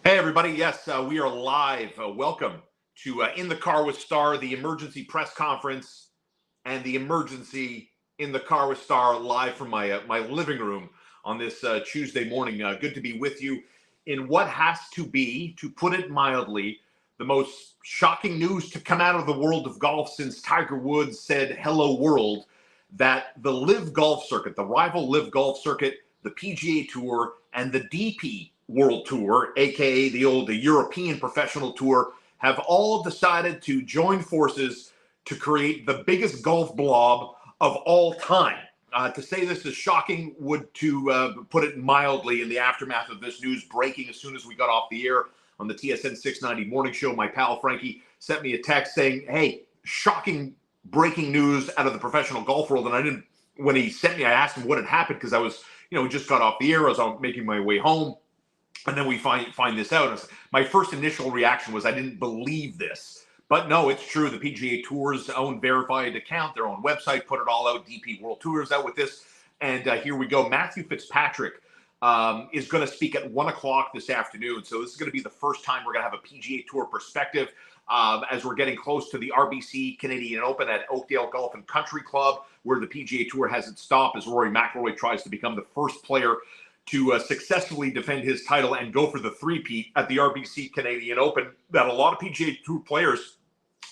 Hey, everybody. Yes, we are live. Welcome to In the Car with Star, the emergency press conference, and the emergency In the Car with Star live from my living room on this Tuesday morning. Good to be with you in what has to be, to put it mildly, the most shocking news to come out of the world of golf since Tiger Woods said "Hello, world." That the Live Golf Circuit, the rival Live Golf Circuit, the PGA Tour, and the DP World Tour, aka the European Professional Tour, have all decided to join forces to create the biggest golf blob of all time. To say this is shocking would to put it mildly. In the aftermath of this news breaking as soon as we got off the air on the TSN 690 morning show, my pal Frankie sent me a text saying, "Hey, shocking breaking news out of the professional golf world." And I didn't, when he sent me, I asked him what had happened because I was, just got off the air. I was making my way home. And then we find this out. My first initial reaction was I didn't believe this. But no, it's true. The PGA Tour's own verified account, their own website, put it all out. DP World Tour's out with this. And here we go. Matthew Fitzpatrick is going to speak at 1 o'clock this afternoon. So this is going to be the first time we're going to have a PGA Tour perspective as we're getting close to the RBC Canadian Open at Oakdale Golf and Country Club, where the PGA Tour hasn't stopped as Rory McIlroy tries to become the first player to successfully defend his title and go for the three-peat at the RBC Canadian Open. That a lot of PGA Tour players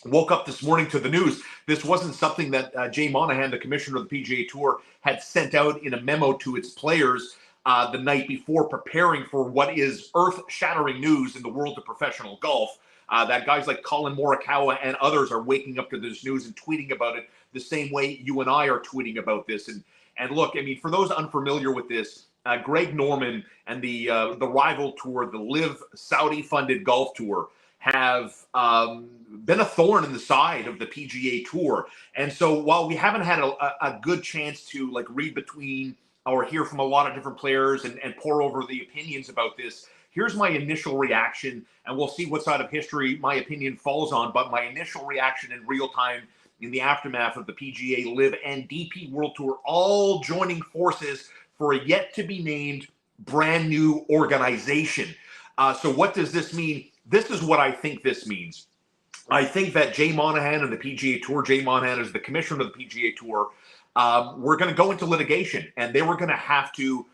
woke up this morning to the news. This wasn't something that Jay Monahan, the commissioner of the PGA Tour, had sent out in a memo to its players the night before, preparing for what is earth-shattering news in the world of professional golf. That guys like Colin Morikawa and others are waking up to this news and tweeting about it the same way you and I are tweeting about this. And look, I mean, for those unfamiliar with this, Greg Norman and the rival tour, the Live Saudi-funded golf tour, have been a thorn in the side of the PGA Tour. And so while we haven't had a good chance to read between or hear from a lot of different players and pour over the opinions about this, here's my initial reaction, and we'll see what side of history my opinion falls on. But my initial reaction in real time in the aftermath of the PGA, Live, and DP World Tour all joining forces for a yet-to-be-named brand new organization. So what does this mean? This is what I think this means. I think that Jay Monahan and the PGA Tour, Jay Monahan is the commissioner of the PGA Tour, we're going to go into litigation, and they were going to have to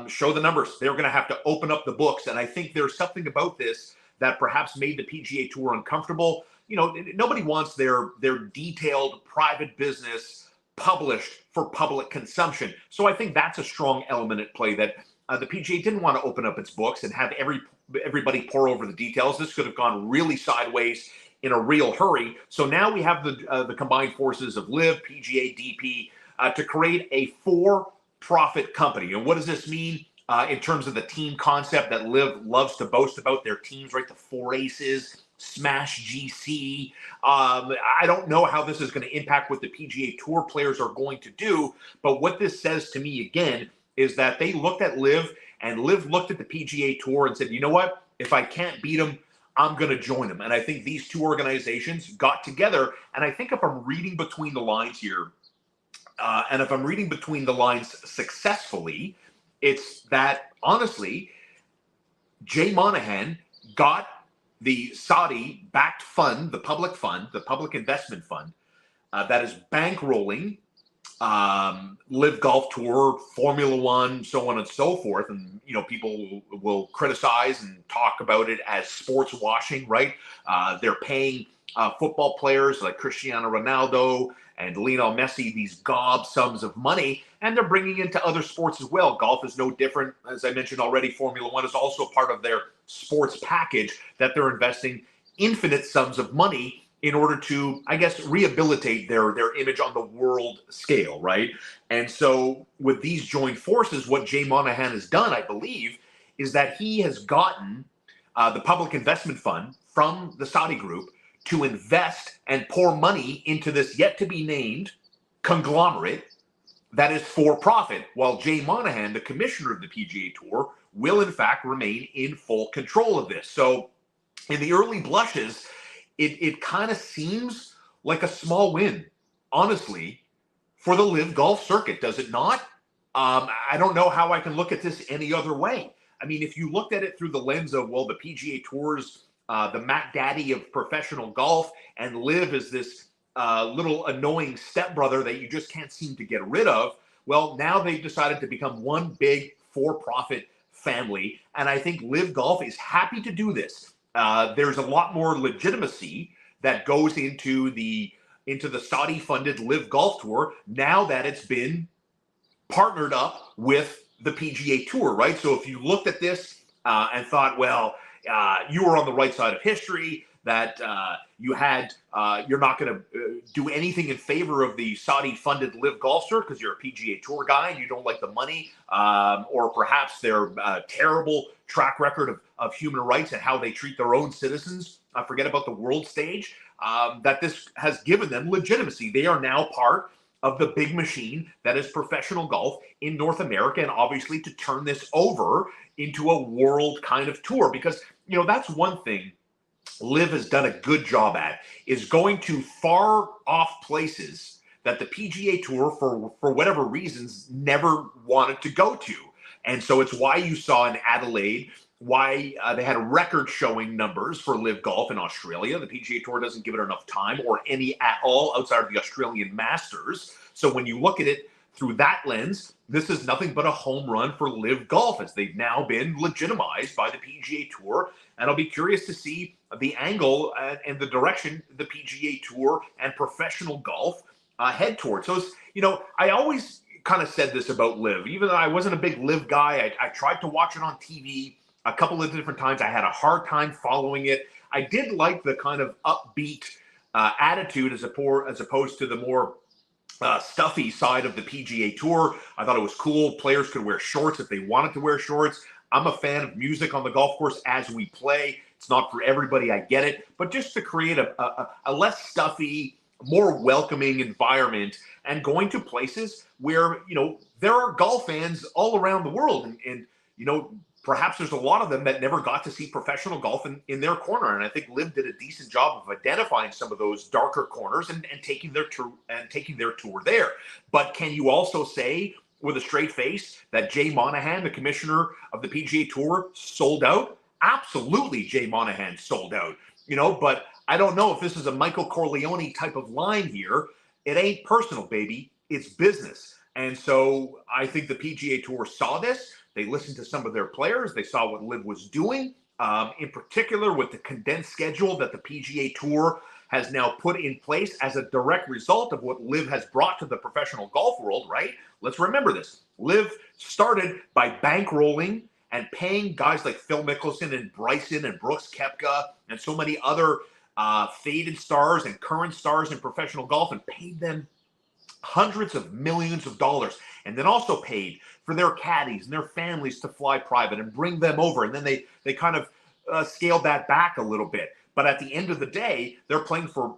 show the numbers. They were going to have to open up the books, and I think there's something about this that perhaps made the PGA Tour uncomfortable. Nobody wants their detailed private business published for public consumption. So I think that's a strong element at play, that the PGA didn't want to open up its books and have everybody pour over the details. This could have gone really sideways in a real hurry. So now we have the combined forces of Live, PGA, DP to create a for-profit company. And what does this mean in terms of the team concept that Live loves to boast about? Their teams, right? The Four Aces, Smash GC. I don't know how this is going to impact what the PGA Tour players are going to do, but what this says to me again is that they looked at Live, and Live looked at the PGA Tour and said, you know what? If I can't beat them, I'm going to join them. And I think these two organizations got together, and I think if I'm reading between the lines here, and if I'm reading between the lines successfully, it's that, honestly, Jay Monahan got the Saudi-backed fund, the public investment fund, that is bankrolling Live Golf Tour, Formula One, so on and so forth. And, people will criticize and talk about it as sports washing, right? They're paying football players like Cristiano Ronaldo and Lionel Messi these gob sums of money, and they're bringing into other sports as well. Golf is no different. As I mentioned already, Formula One is also part of their sports package that they're investing infinite sums of money in order to, I guess, rehabilitate their image on the world scale, right? And so with these joint forces, what Jay Monahan has done, I believe, is that he has gotten the public investment fund from the Saudi group to invest and pour money into this yet-to-be-named conglomerate that is for profit, while Jay Monahan, the commissioner of the PGA Tour, will in fact remain in full control of this. So in the early blushes, it kind of seems like a small win, honestly, for the Live Golf Circuit, does it not? I don't know how I can look at this any other way. I mean, if you looked at it through the lens of, well, the PGA Tour's the Mac Daddy of professional golf, and Liv is this little annoying stepbrother that you just can't seem to get rid of. Well, now they've decided to become one big for-profit family, and I think Liv Golf is happy to do this. There's a lot more legitimacy that goes into the Saudi-funded Liv Golf Tour now that it's been partnered up with the PGA Tour, right? So if you looked at this and thought, well, you were on the right side of history, that you're not going to do anything in favor of the Saudi-funded Liv Golf Tour because you're a PGA Tour guy and you don't like the money, or perhaps their terrible track record of human rights and how they treat their own citizens. Forget about the world stage. That this has given them legitimacy. They are now part of the big machine that is professional golf in North America, and obviously to turn this over into a world kind of tour, because, you know, that's one thing Liv has done a good job at, is going to far off places that the PGA Tour, for whatever reasons, never wanted to go to. And so it's why you saw in Adelaide, why they had record showing numbers for Liv Golf in Australia. The PGA Tour doesn't give it enough time, or any at all, outside of the Australian Masters. So when you look at it through that lens, this is nothing but a home run for Liv Golf, as they've now been legitimized by the PGA Tour. And I'll be curious to see the angle and the direction the PGA Tour and professional golf head towards. So, you know, I always kind of said this about Liv. Even though I wasn't a big Liv guy, I tried to watch it on TV a couple of different times. I had a hard time following it. I did like the kind of upbeat attitude as opposed to the more stuffy side of the PGA Tour. I thought it was cool. Players could wear shorts if they wanted to wear shorts. I'm a fan of music on the golf course as we play. It's not for everybody, I get it. But just to create a less stuffy, more welcoming environment, and going to places where, you know, there are golf fans all around the world. And you know, perhaps there's a lot of them that never got to see professional golf in their corner. And I think Liv did a decent job of identifying some of those darker corners and taking their tour there. But can you also say with a straight face that Jay Monahan, the commissioner of the PGA Tour, sold out? Absolutely, Jay Monahan sold out. You know, but I don't know if this is a Michael Corleone type of line here. It ain't personal, baby. It's business. And so I think the PGA Tour saw this. They listened to some of their players. They saw what Liv was doing, in particular with the condensed schedule that the PGA Tour has now put in place as a direct result of what Liv has brought to the professional golf world, right? Let's remember this. Liv started by bankrolling and paying guys like Phil Mickelson and Bryson and Brooks Koepka and so many other faded stars and current stars in professional golf, and paid them hundreds of millions of dollars, and then also paid for their caddies and their families to fly private and bring them over. And then they kind of scaled that back a little bit. But at the end of the day, they're playing for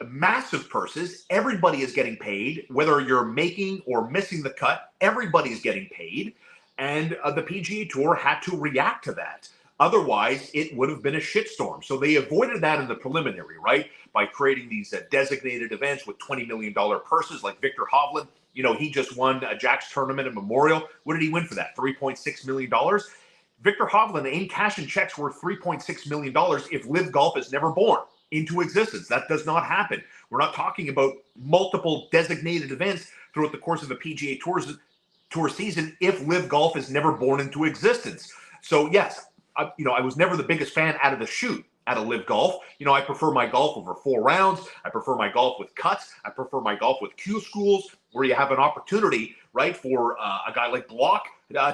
massive purses. Everybody is getting paid, whether you're making or missing the cut. Everybody is getting paid. And the PGA Tour had to react to that. Otherwise, it would have been a shitstorm. So they avoided that in the preliminary, right? By creating these designated events with $20 million purses, like Victor Hovland. You know, he just won a Jack's Tournament at Memorial. What did he win for that? $3.6 million. Victor Hovland, in cash and checks, worth $3.6 million if Liv Golf is never born into existence. That does not happen. We're not talking about multiple designated events throughout the course of the PGA Tour season if Liv Golf is never born into existence. So yes, I was never the biggest fan out of the chute out of Liv Golf. You know, I prefer my golf over 4 rounds. I prefer my golf with cuts. I prefer my golf with Q schools, where you have an opportunity, right, for a guy like Block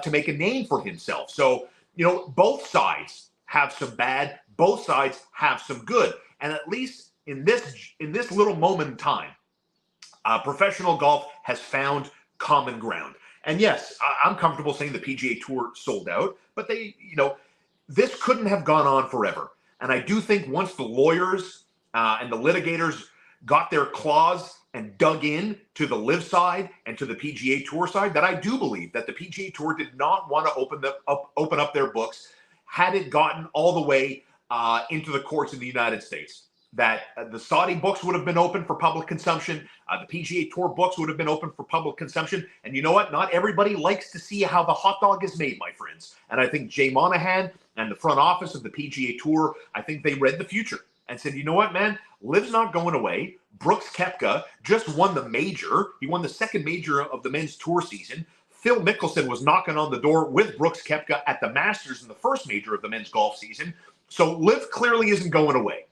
to make a name for himself. So, you know, both sides have some bad, both sides have some good. And at least in this little moment in time, professional golf has found common ground. And yes, I'm comfortable saying the PGA Tour sold out, but this couldn't have gone on forever. And I do think once the lawyers and the litigators got their claws and dug in to the Liv side and to the PGA Tour side, that I do believe that the PGA Tour did not want to open up their books had it gotten all the way into the courts in the United States. that the Saudi books would have been open for public consumption. The PGA Tour books would have been open for public consumption. And you know what? Not everybody likes to see how the hot dog is made, my friends. And I think Jay Monahan and the front office of the PGA Tour, I think they read the future and said, you know what, man? Liv's not going away. Brooks Koepka just won the major. He won the second major of the men's tour season. Phil Mickelson was knocking on the door with Brooks Koepka at the Masters in the first major of the men's golf season. So Liv clearly isn't going away.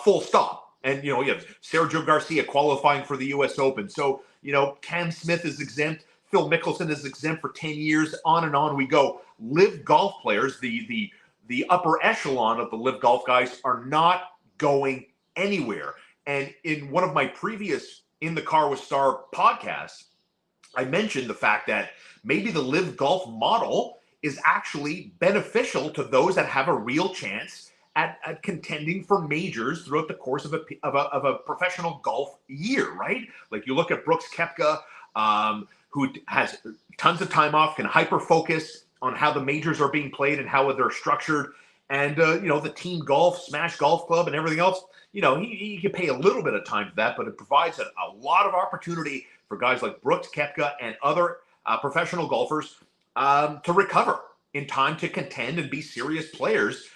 Full stop. And, you have Sergio Garcia qualifying for the U.S. Open. So, Cam Smith is exempt. Phil Mickelson is exempt for 10 years. On and on we go. Liv golf players, the upper echelon of the Liv golf guys, are not going anywhere. And in one of my previous In the Car with Star podcasts, I mentioned the fact that maybe the Liv golf model is actually beneficial to those that have a real chance at contending for majors throughout the course of a professional golf year, right? Like you look at Brooks Koepka, who has tons of time off, can hyper focus on how the majors are being played and how they're structured, and the team golf, Smash Golf Club, and everything else. He can pay a little bit of time for that, but it provides a lot of opportunity for guys like Brooks Koepka and other professional golfers to recover in time to contend and be serious players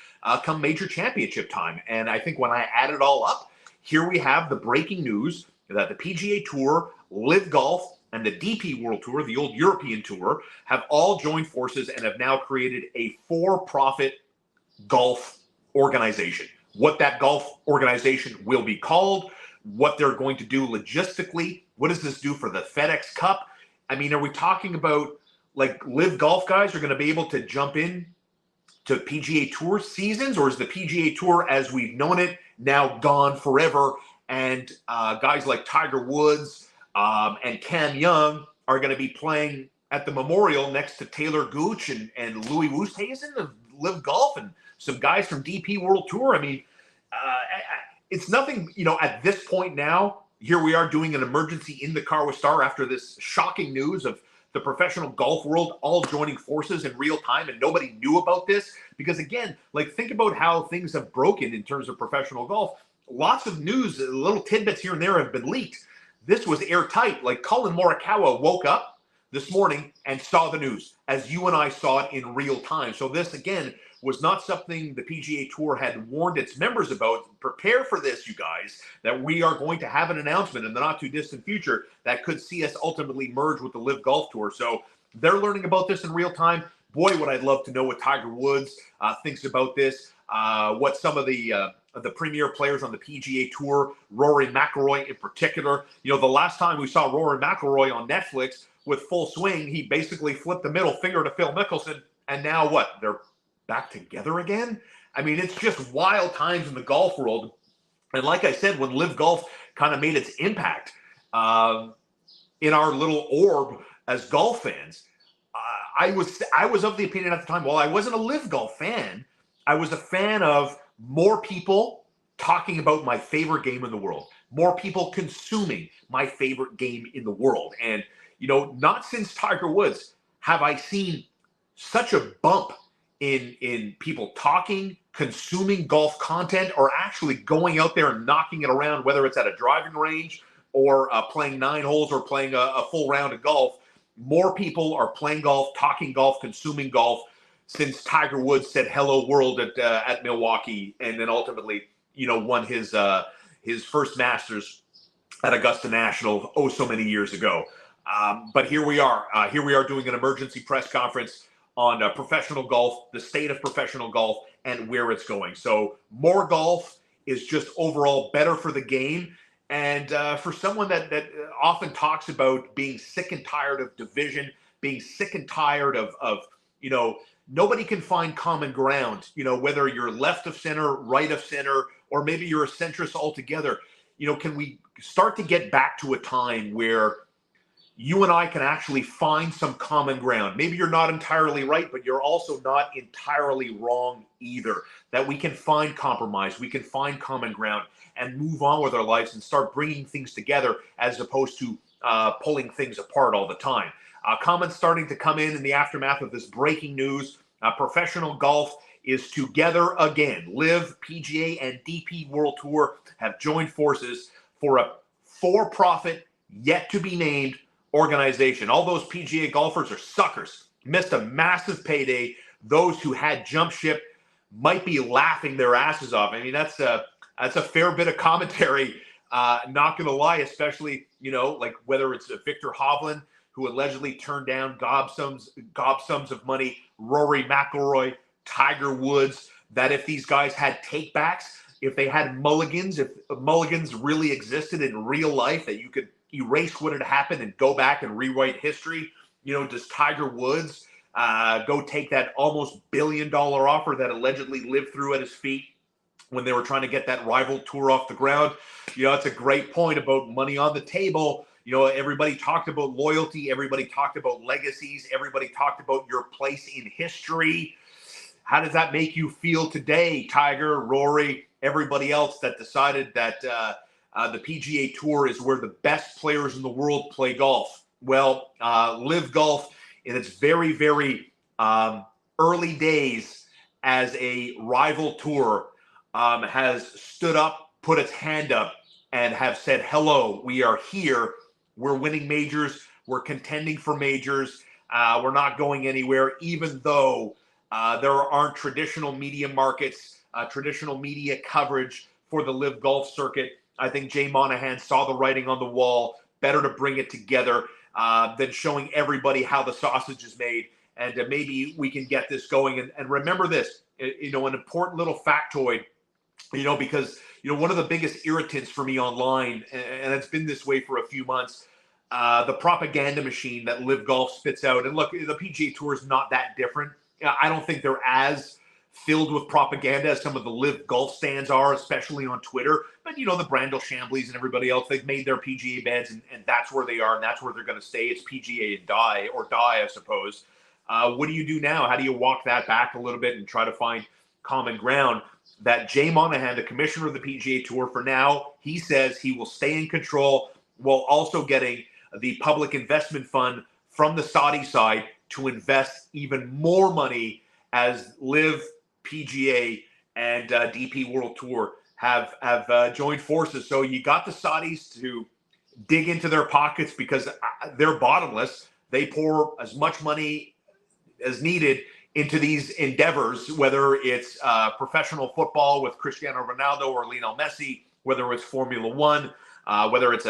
come major championship time. And I think when I add it all up, here we have the breaking news that the PGA Tour, Liv Golf, and the DP World Tour, the old European Tour, have all joined forces and have now created a for-profit golf organization. What that golf organization will be called, what they're going to do logistically, what does this do for the FedEx Cup? I mean, are we talking about like Liv golf guys are going to be able to jump in to PGA Tour seasons, or is the PGA Tour as we've known it now gone forever? And guys like Tiger Woods and Cam Young are going to be playing at the Memorial next to Taylor Gooch and Louis Oosthuizen of Liv Golf and some guys from DP World Tour. I mean, it's nothing, at this point now, here we are doing an emergency In the Car with Star after this shocking news of the professional golf world all joining forces in real time, and nobody knew about this. Because again, like think about how things have broken in terms of professional golf. Lots of news, little tidbits here and there have been leaked. This was airtight. Like Colin Morikawa woke up this morning and saw the news as you and I saw it in real time. So this, again, was not something the PGA Tour had warned its members about. Prepare for this, you guys, that we are going to have an announcement in the not too distant future that could see us ultimately merge with the Liv Golf Tour. So they're learning about this in real time. Boy, would I love to know what Tiger Woods thinks about this, what some of the premier players on the PGA Tour, Rory McIlroy in particular. The last time we saw Rory McIlroy on Netflix with Full Swing, he basically flipped the middle finger to Phil Mickelson, and now what? They're back together again? I mean, it's just wild times in the golf world. And like I said, when Liv Golf kind of made its impact in our little orb as golf fans, I was of the opinion at the time, while I wasn't a Liv Golf fan, I was a fan of more people talking about my favorite game in the world, more people consuming my favorite game in the world. And, not since Tiger Woods have I seen such a bump in people talking, consuming golf content, or actually going out there and knocking it around, whether it's at a driving range or playing 9 holes or playing a full round of golf. More people are playing golf, talking golf, consuming golf since Tiger Woods said hello world at Milwaukee, and then ultimately, won his first Masters at Augusta National so many years ago. But here we are doing an emergency press conference on professional golf, the state of professional golf, and where it's going. So more golf is just overall better for the game. And for someone that often talks about being sick and tired of division, being sick and tired of nobody can find common ground, whether you're left of center, right of center, or maybe you're a centrist altogether. Can we start to get back to a time where you and I can actually find some common ground? Maybe you're not entirely right, but you're also not entirely wrong either. That we can find compromise, we can find common ground and move on with our lives and start bringing things together as opposed to pulling things apart all the time. Comments starting to come in the aftermath of this breaking news. Professional golf is together again. Live, PGA, and DP World Tour have joined forces for a for-profit, yet-to-be-named organization. All those PGA golfers are suckers. Missed a massive payday. Those who had jumped ship might be laughing their asses off. I mean, that's a fair bit of commentary. Not going to lie, especially, like whether it's Victor Hovland, who allegedly turned down gobsums of money, Rory McIlroy, Tiger Woods, that if these guys had takebacks, if they had mulligans, if mulligans really existed in real life, that you could erase what had happened and go back and rewrite history, does Tiger Woods go take that almost $1 billion offer that allegedly lived through at his feet when they were trying to get that rival tour off the ground? It's a great point about money on the table. Everybody talked about loyalty. Everybody talked about legacies. Everybody talked about your place in history. How does that make you feel today, Tiger, Rory, everybody else that decided that the PGA Tour is where the best players in the world play golf? Well, Live Golf, in its very, very early days as a rival tour, has stood up, put its hand up, and have said, hello, we are here. We're winning majors. We're contending for majors. We're not going anywhere, even though there aren't traditional media markets, traditional media coverage for the Live Golf circuit. I think Jay Monahan saw the writing on the wall. Better to bring it together than showing everybody how the sausage is made. And maybe we can get this going. And remember this, an important little factoid, because, one of the biggest irritants for me online, and it's been this way for a few months, the propaganda machine that Live Golf spits out. And look, the PGA Tour is not that different. I don't think they're as filled with propaganda as some of the Live Golf stands are, especially on Twitter. But, the Brandel Chambleys and everybody else, they've made their PGA beds, and that's where they are, and that's where they're going to stay. It's PGA and die, I suppose. What do you do now? How do you walk that back a little bit and try to find common ground? That Jay Monahan, the commissioner of the PGA Tour, for now, he says he will stay in control while also getting the public investment fund from the Saudi side to invest even more money as Live, PGA, and DP World Tour have joined forces. So you got the Saudis to dig into their pockets because they're bottomless. They pour as much money as needed into these endeavors, whether it's professional football with Cristiano Ronaldo or Lionel Messi, whether it's Formula One, whether it's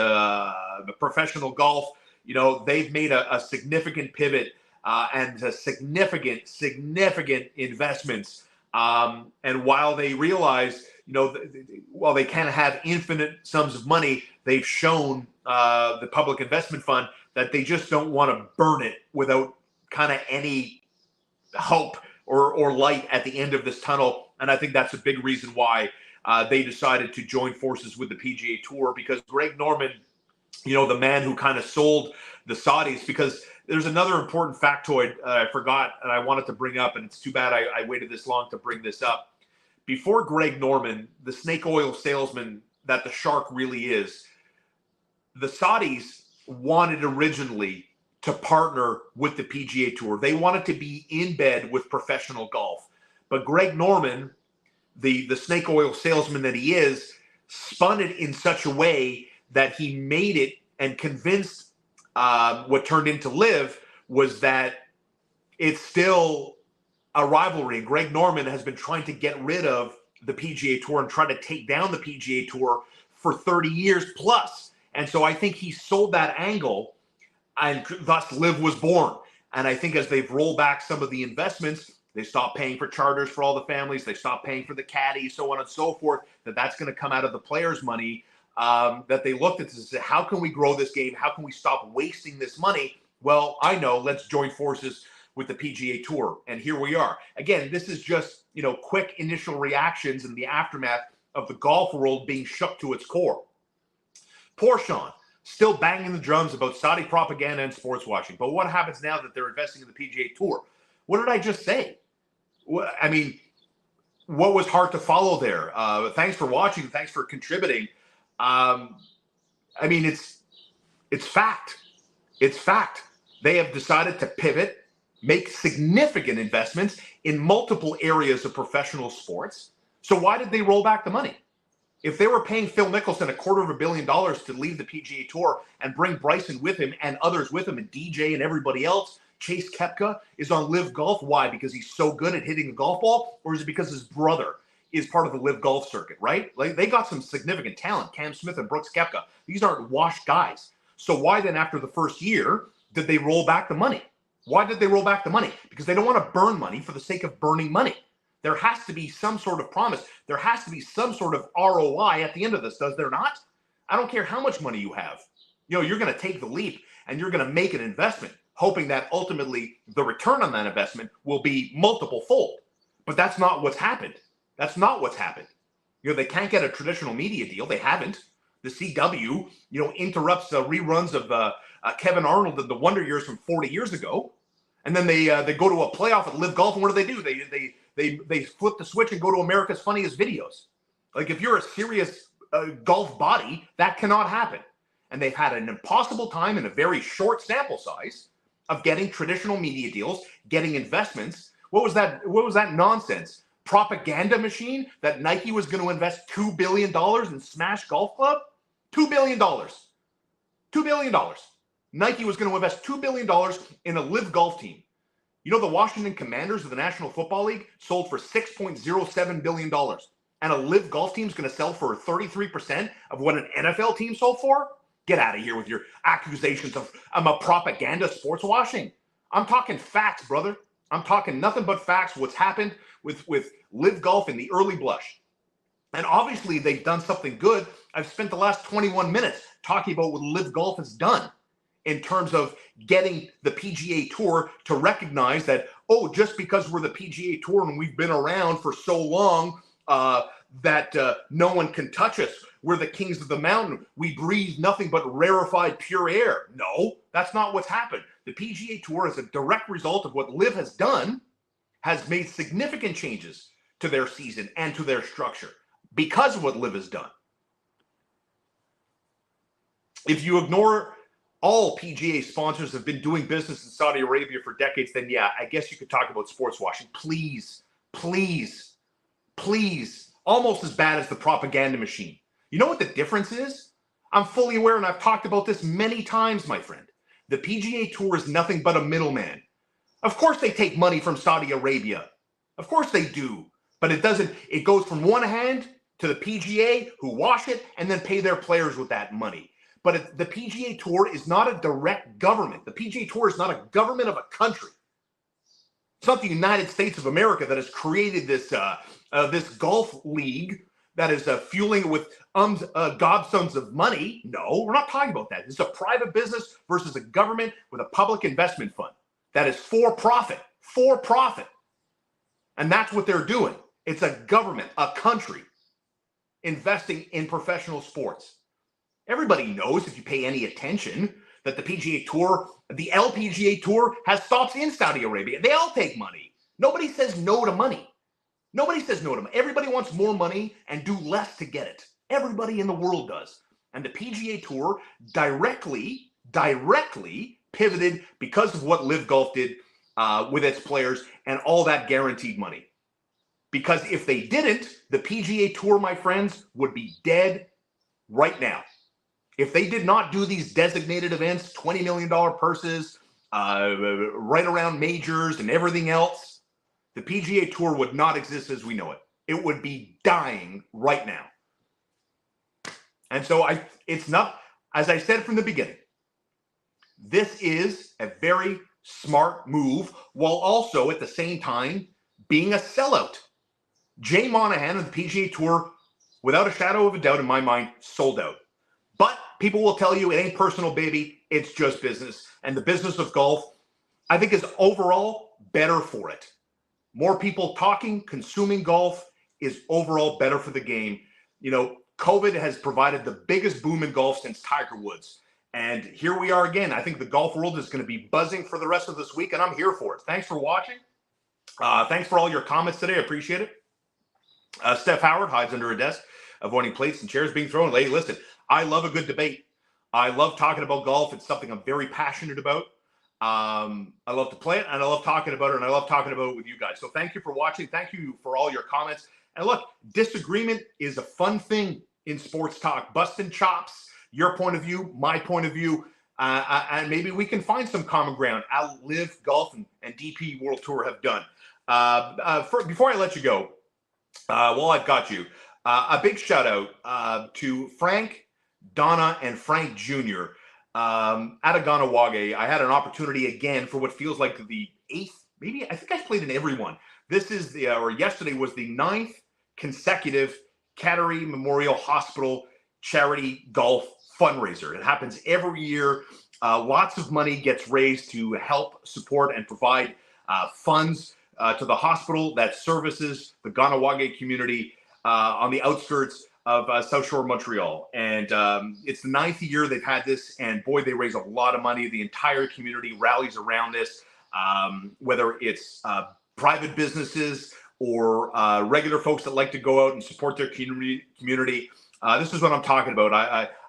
professional golf. They've made a significant pivot and significant investments. And while they realize, while they can't have infinite sums of money, they've shown the public investment fund that they just don't want to burn it without kind of any hope or light at the end of this tunnel. And I think that's a big reason why they decided to join forces with the PGA Tour, because Greg Norman, the man who kind of sold the Saudis, because there's another important factoid I forgot and I wanted to bring up, and it's too bad I waited this long to bring this up. Before Greg Norman, the snake oil salesman that the shark really is, the Saudis wanted originally to partner with the PGA Tour. They wanted to be in bed with professional golf. But Greg Norman, the snake oil salesman that he is, spun it in such a way that he made it and convinced what turned into Live was that it's still a rivalry. Greg Norman has been trying to get rid of the PGA Tour and try to take down the PGA Tour for 30 years plus. And so I think he sold that angle, and thus Live was born. And I think as they've rolled back some of the investments, they stopped paying for charters for all the families, they stopped paying for the caddies, so on and so forth, that's going to come out of the players' money, that they looked at this and said, how can we grow this game? How can we stop wasting this money? Well, I know, let's join forces with the PGA Tour. And here we are. Again, this is just, quick initial reactions in the aftermath of the golf world being shook to its core. Poor Sean, still banging the drums about Saudi propaganda and sports washing. But what happens now that they're investing in the PGA Tour? What did I just say? I mean, what was hard to follow there? Thanks for watching. Thanks for contributing. I mean, it's fact. It's fact. They have decided to pivot. make significant investments in multiple areas of professional sports. So why did they roll back the money? If they were paying Phil Mickelson $250 million to leave the PGA Tour and bring Bryson with him and others with him and DJ and everybody else, Chase Koepka is on Live Golf. Why? Because he's so good at hitting the golf ball? Or is it because his brother is part of the Live Golf circuit, right? Like, they got some significant talent, Cam Smith and Brooks Koepka. These aren't washed guys. So why then, after the first year, did they roll back the money? Why did they roll back the money? Because they don't want to burn money for the sake of burning money. There has to be some sort of promise. There has to be some sort of ROI at the end of this, does there not? I don't care how much money you have. You're going to take the leap and you're going to make an investment, hoping that ultimately the return on that investment will be multiple fold. But that's not what's happened. That's not what's happened. They can't get a traditional media deal. They haven't. The CW, interrupts reruns of Kevin Arnold and the Wonder Years from 40 years ago. And then they go to a playoff at Live Golf, and what do? They flip the switch and go to America's Funniest Videos. Like, if you're a serious golf body, that cannot happen. And they've had an impossible time in a very short sample size of getting traditional media deals, getting investments. What was that nonsense? Propaganda machine that Nike was going to invest $2 billion in Smash Golf Club? $2 billion. $2 billion. Nike was going to invest $2 billion in a Live Golf team. The Washington Commanders of the National Football League sold for $6.07 billion. And a Live Golf team is going to sell for 33% of what an NFL team sold for? Get out of here with your accusations of I'm a propaganda sports washing. I'm talking facts, brother. I'm talking nothing but facts, what's happened with Live Golf in the early blush. And obviously they've done something good. I've spent the last 21 minutes talking about what Live Golf has done in terms of getting the PGA Tour to recognize that, just because we're the PGA Tour and we've been around for so long that no one can touch us. We're the kings of the mountain. We breathe nothing but rarefied pure air. No, that's not what's happened. The PGA Tour, as a direct result of what Live has done, has made significant changes to their season and to their structure because of what Live has done. If you ignore all PGA sponsors have been doing business in Saudi Arabia for decades, then yeah, I guess you could talk about sports washing. Please, please, please. Almost as bad as the propaganda machine. You know what the difference is? I'm fully aware, and I've talked about this many times, my friend. The PGA Tour is nothing but a middleman. Of course they take money from Saudi Arabia. Of course they do. But it goes from one hand to the PGA, who wash it and then pay their players with that money. But the PGA Tour is not a direct government. The PGA Tour is not a government of a country. It's not the United States of America that has created this golf league that is fueling with gobsons of money. No, we're not talking about that. It's a private business versus a government with a public investment fund that is for profit. And that's what they're doing. It's a government, a country, investing in professional sports. Everybody knows, if you pay any attention, that the PGA Tour, the LPGA Tour, has stops in Saudi Arabia. They all take money. Nobody says no to money. Nobody says no to money. Everybody wants more money and do less to get it. Everybody in the world does. And the PGA Tour directly pivoted because of what Live Golf did with its players and all that guaranteed money. Because if they didn't, the PGA Tour, my friends, would be dead right now. If they did not do these designated events, $20 million purses, right around majors and everything else, the PGA Tour would not exist as we know it. It would be dying right now. And so it's not, as I said from the beginning, this is a very smart move while also at the same time being a sellout. Jay Monahan and the PGA Tour, without a shadow of a doubt in my mind, sold out. But people will tell you it ain't personal, baby. It's just business. And the business of golf, I think, is overall better for it. More people talking, consuming golf is overall better for the game. COVID has provided the biggest boom in golf since Tiger Woods. And here we are again. I think the golf world is going to be buzzing for the rest of this week, and I'm here for it. Thanks for watching. Thanks for all your comments today. I appreciate it. Steph Howard hides under a desk, avoiding plates and chairs being thrown. Hey, listen, I love a good debate. I love talking about golf. It's something I'm very passionate about. I love to play it, and I love talking about it, and I love talking about it with you guys. So thank you for watching. Thank you for all your comments. And look, disagreement is a fun thing in sports talk. Busting chops, your point of view, my point of view, and maybe we can find some common ground. Live Golf and DP World Tour have done. Before I let you go, while I've got you, a big shout out to Frank, Donna, and Frank Jr. At Aganawage. I had an opportunity again for what feels like the 8th, maybe I think I've played in every one. This is or yesterday was the 9th consecutive Cattery Memorial Hospital charity golf fundraiser. It happens every year. Lots of money gets raised to help support and provide funds to the hospital that services the Ganawage community on the outskirts of South Shore Montreal. And it's the 9th year they've had this, and boy, they raise a lot of money. The entire community rallies around this, whether it's private businesses or regular folks that like to go out and support their community. This is what I'm talking about.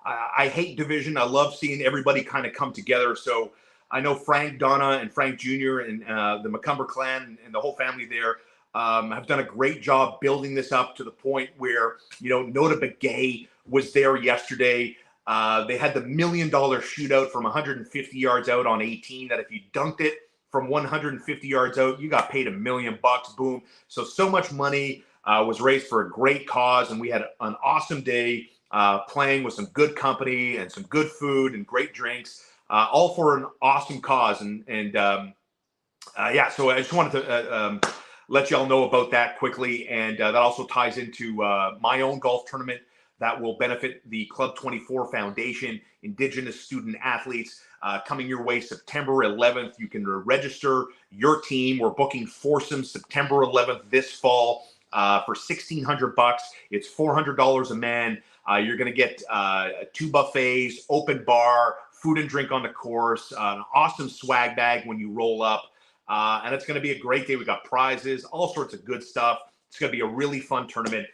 I hate division. I love seeing everybody kind of come together. So I know Frank, Donna, and Frank Jr. and the McCumber clan and the whole family there have done a great job building this up to the point where, Nota Begay was there yesterday. They had the $1 million shootout from 150 yards out on 18 that if you dunked it from 150 yards out, you got paid $1 million, boom. So much money was raised for a great cause, and we had an awesome day playing with some good company and some good food and great drinks, all for an awesome cause. So I just wanted to let y'all know about that quickly. And that also ties into my own golf tournament that will benefit the Club 24 Foundation, Indigenous student athletes, coming your way September 11th. You can register your team. We're booking foursomes September 11th this fall for $1,600. It's $400 a man. You're going to get 2 buffets, open bar, food and drink on the course, an awesome swag bag when you roll up. And it's going to be a great day. We got prizes, all sorts of good stuff. It's going to be a really fun tournament.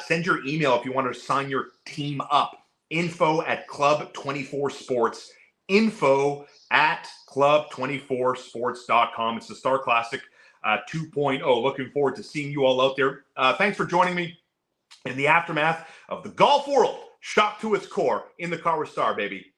Send your email if you want to sign your team up. info@club24sports. info@club24sports.com. It's the Star Classic 2.0. Looking forward to seeing you all out there. Thanks for joining me in the aftermath of the golf world shocked to its core in the car with Star, baby.